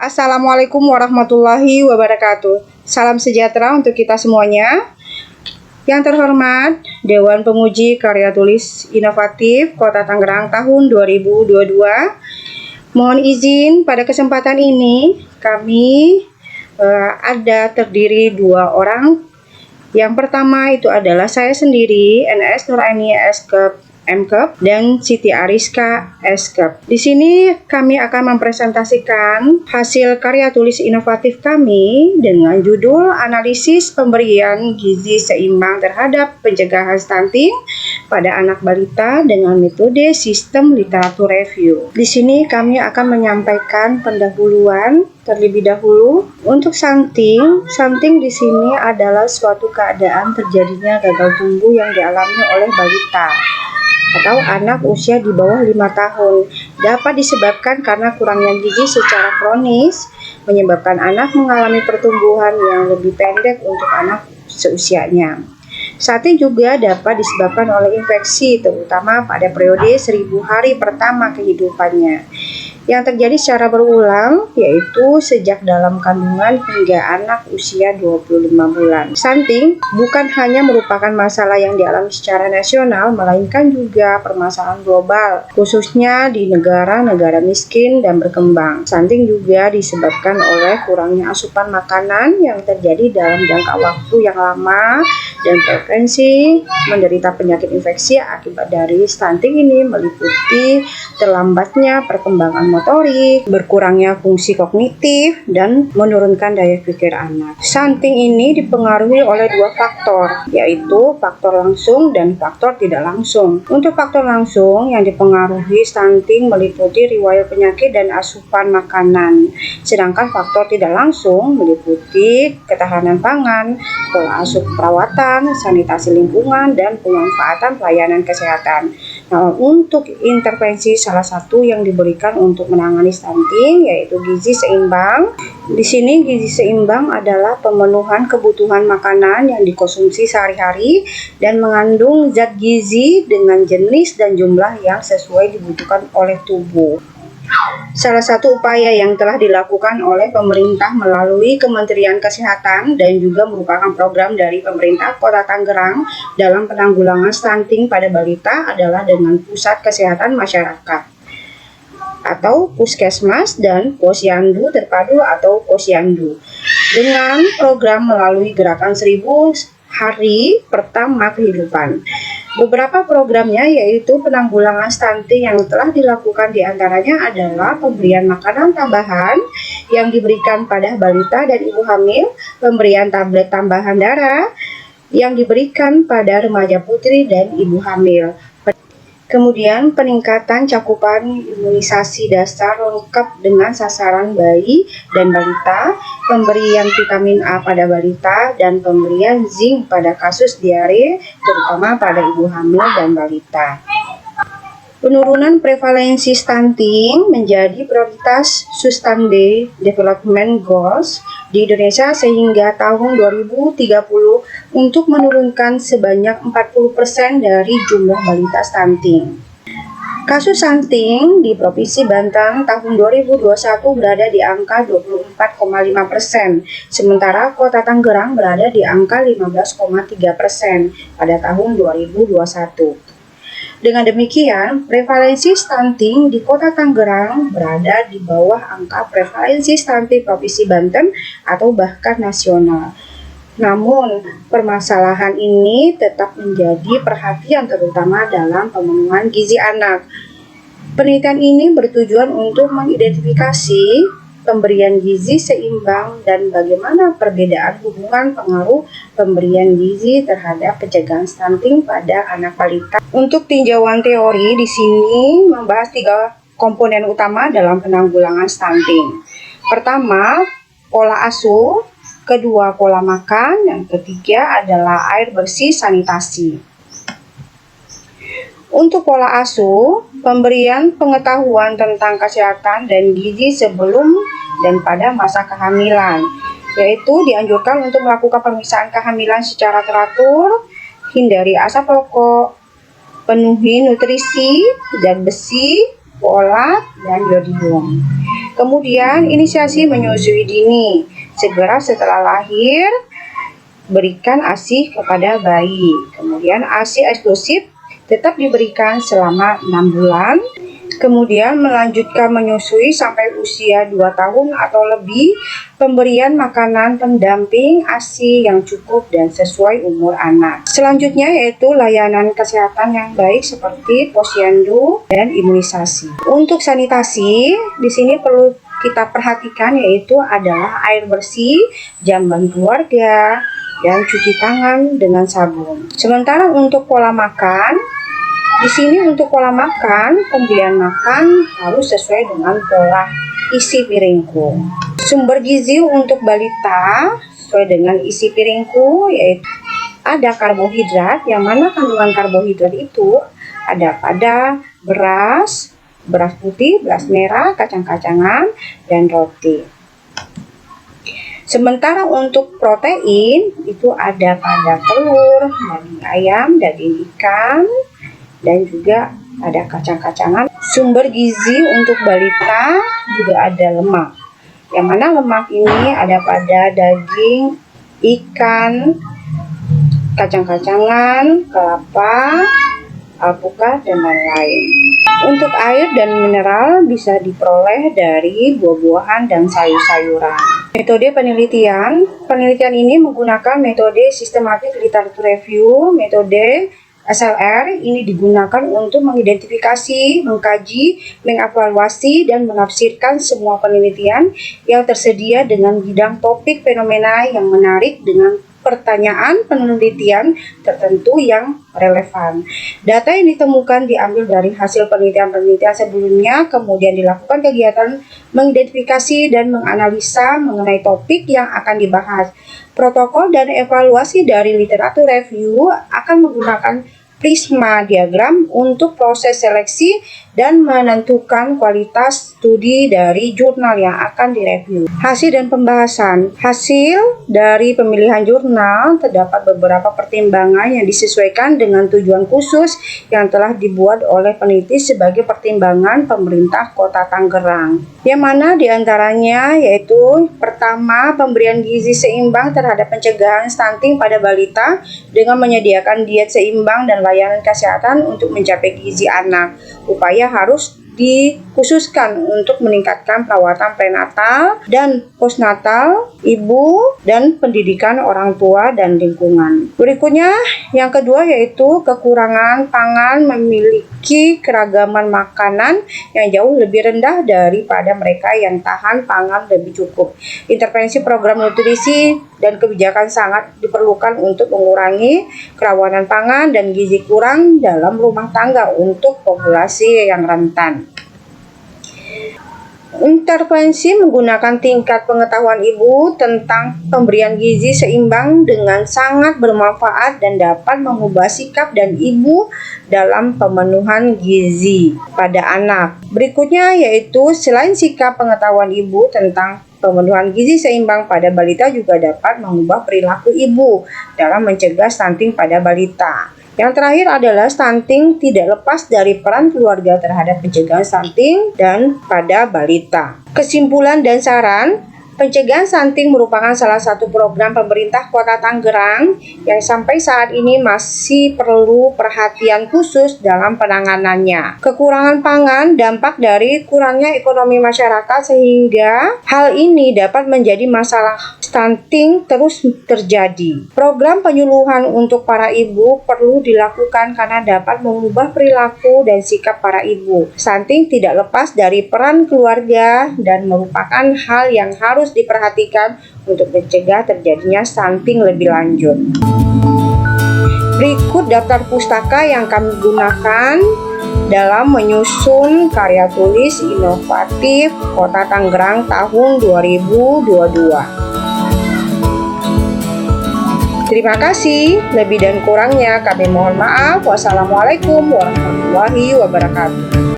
Assalamualaikum warahmatullahi wabarakatuh. Salam sejahtera untuk kita semuanya. Yang terhormat, Dewan Penguji Karya Tulis Inovatif Kota Tangerang tahun 2022. Mohon izin pada kesempatan ini kami ada terdiri 2 orang. Yang pertama itu adalah saya sendiri, NS Nuraini Eskep MKep dan Siti Ariska Eskep. Di sini kami akan mempresentasikan hasil karya tulis inovatif kami dengan judul analisis pemberian gizi seimbang terhadap pencegahan stunting pada anak balita dengan metode sistem literatur review. Di sini kami akan menyampaikan pendahuluan terlebih dahulu. Untuk stunting di sini adalah suatu keadaan terjadinya gagal tumbuh yang dialami oleh balita atau anak usia di bawah 5 tahun. Dapat disebabkan karena kurangnya gizi secara kronis, menyebabkan anak mengalami pertumbuhan yang lebih pendek untuk anak seusianya. Stunting juga dapat disebabkan oleh infeksi, terutama pada periode 1000 hari pertama kehidupannya, yang terjadi secara berulang, yaitu sejak dalam kandungan hingga anak usia 25 bulan. Stunting bukan hanya merupakan masalah yang dialami secara nasional, melainkan juga permasalahan global, khususnya di negara-negara miskin dan berkembang. Stunting juga disebabkan oleh kurangnya asupan makanan yang terjadi dalam jangka waktu yang lama, dan frekuensi menderita penyakit infeksi akibat dari stunting ini meliputi terlambatnya perkembangan motorik, berkurangnya fungsi kognitif, dan menurunkan daya pikir anak. Stunting ini dipengaruhi oleh 2 faktor, yaitu faktor langsung dan faktor tidak langsung. Untuk faktor langsung yang dipengaruhi stunting meliputi riwayat penyakit dan asupan makanan, sedangkan faktor tidak langsung meliputi ketahanan pangan, pola asuh perawatan, sanitasi lingkungan, dan pemanfaatan pelayanan kesehatan. Nah, untuk intervensi salah satu yang diberikan untuk menangani stunting yaitu gizi seimbang. Di sini gizi seimbang adalah pemenuhan kebutuhan makanan yang dikonsumsi sehari-hari dan mengandung zat gizi dengan jenis dan jumlah yang sesuai dibutuhkan oleh tubuh. Salah satu upaya yang telah dilakukan oleh pemerintah melalui Kementerian Kesehatan dan juga merupakan program dari pemerintah Kota Tangerang dalam penanggulangan stunting pada balita adalah dengan Pusat Kesehatan Masyarakat atau Puskesmas dan Posyandu Terpadu atau Posyandu, dengan program melalui gerakan 1000 hari pertama kehidupan. Beberapa programnya yaitu penanggulangan stunting yang telah dilakukan diantaranya adalah pemberian makanan tambahan yang diberikan pada balita dan ibu hamil, pemberian tablet tambahan darah yang diberikan pada remaja putri dan ibu hamil. Kemudian peningkatan cakupan imunisasi dasar lengkap dengan sasaran bayi dan balita, pemberian vitamin A pada balita, dan pemberian zinc pada kasus diare, terutama pada ibu hamil dan balita. Penurunan prevalensi stunting menjadi prioritas Sustainable Development Goals di Indonesia sehingga tahun 2030 untuk menurunkan sebanyak 40% dari jumlah balita stunting. Kasus stunting di Provinsi Banten tahun 2021 berada di angka 24,5%, sementara Kota Tangerang berada di angka 15,3% pada tahun 2021. Dengan demikian, prevalensi stunting di Kota Tangerang berada di bawah angka prevalensi stunting Provinsi Banten atau bahkan nasional. Namun, permasalahan ini tetap menjadi perhatian terutama dalam pemenuhan gizi anak. Penelitian ini bertujuan untuk mengidentifikasi pemberian gizi seimbang dan bagaimana perbedaan hubungan pengaruh pemberian gizi terhadap pencegahan stunting pada anak balita. Untuk tinjauan teori di sini membahas 3 komponen utama dalam penanggulangan stunting. Pertama, pola asuh, kedua pola makan, yang ketiga adalah air bersih sanitasi. Untuk pola asuh, pemberian pengetahuan tentang kesehatan dan gizi sebelum dan pada masa kehamilan, yaitu dianjurkan untuk melakukan pemeriksaan kehamilan secara teratur, hindari asap rokok, penuhi nutrisi, zat besi, folat, dan yodium. Kemudian inisiasi menyusui dini. Segera setelah lahir berikan ASI kepada bayi. Kemudian ASI eksklusif tetap diberikan selama 6 bulan. Kemudian melanjutkan menyusui sampai usia 2 tahun atau lebih. Pemberian makanan pendamping ASI yang cukup dan sesuai umur anak. Selanjutnya yaitu layanan kesehatan yang baik seperti posyandu dan imunisasi. Untuk sanitasi, di sini perlu kita perhatikan yaitu adalah air bersih, jamban keluarga, dan cuci tangan dengan sabun. Sementara untuk pola makan, di sini untuk pola makan, pemberian makan harus sesuai dengan pola isi piringku. Sumber gizi untuk balita sesuai dengan isi piringku yaitu ada karbohidrat, yang mana kandungan karbohidrat itu ada pada beras putih, beras merah, kacang-kacangan, dan roti. Sementara untuk protein itu ada pada telur, daging ayam, daging ikan, dan juga ada kacang-kacangan. Sumber gizi untuk balita juga ada lemak, yang mana lemak ini ada pada daging, ikan, kacang-kacangan, kelapa, alpukat, dan lain-lain. Untuk air dan mineral bisa diperoleh dari buah-buahan dan sayur-sayuran. Metode penelitian ini menggunakan metode systematic literature review. Metode SLR ini digunakan untuk mengidentifikasi, mengkaji, mengevaluasi, dan menafsirkan semua penelitian yang tersedia dengan bidang topik fenomena yang menarik dengan pertanyaan penelitian tertentu yang relevan. Data yang ditemukan diambil dari hasil penelitian-penelitian sebelumnya, kemudian dilakukan kegiatan mengidentifikasi dan menganalisa mengenai topik yang akan dibahas. Protokol dan evaluasi dari literatur review akan menggunakan prisma diagram untuk proses seleksi dan menentukan kualitas studi dari jurnal yang akan direview. Hasil dan pembahasan. Hasil dari pemilihan jurnal terdapat beberapa pertimbangan yang disesuaikan dengan tujuan khusus yang telah dibuat oleh peneliti sebagai pertimbangan pemerintah Kota Tangerang. Yang mana diantaranya yaitu pertama, pemberian gizi seimbang terhadap pencegahan stunting pada balita dengan menyediakan diet seimbang dan layanan kesehatan untuk mencapai gizi anak. Upaya harus dikhususkan untuk meningkatkan perawatan prenatal dan postnatal ibu dan pendidikan orang tua dan lingkungan. Berikutnya yang kedua yaitu kekurangan pangan memiliki keragaman makanan yang jauh lebih rendah daripada mereka yang tahan pangan lebih cukup. Intervensi program nutrisi dan kebijakan sangat diperlukan untuk mengurangi kerawanan pangan dan gizi kurang dalam rumah tangga untuk populasi yang rentan. Intervensi menggunakan tingkat pengetahuan ibu tentang pemberian gizi seimbang dengan sangat bermanfaat dan dapat mengubah sikap dan ibu dalam pemenuhan gizi pada anak. Berikutnya yaitu selain sikap pengetahuan ibu tentang pemenuhan gizi seimbang pada balita juga dapat mengubah perilaku ibu dalam mencegah stunting pada balita. Yang terakhir adalah stunting tidak lepas dari peran keluarga terhadap pencegahan stunting dan pada balita. Kesimpulan dan saran, pencegahan stunting merupakan salah satu program pemerintah Kota Tangerang yang sampai saat ini masih perlu perhatian khusus dalam penanganannya. Kekurangan pangan dampak dari kurangnya ekonomi masyarakat sehingga hal ini dapat menjadi masalah stunting terus terjadi. Program penyuluhan untuk para ibu perlu dilakukan karena dapat mengubah perilaku dan sikap para ibu. Stunting tidak lepas dari peran keluarga dan merupakan hal yang harus diperhatikan untuk mencegah terjadinya stunting lebih lanjut. Berikut daftar pustaka yang kami gunakan dalam menyusun karya tulis inovatif Kota Tangerang tahun 2022. Terima kasih, lebih dan kurangnya kami mohon maaf. Wassalamualaikum warahmatullahi wabarakatuh.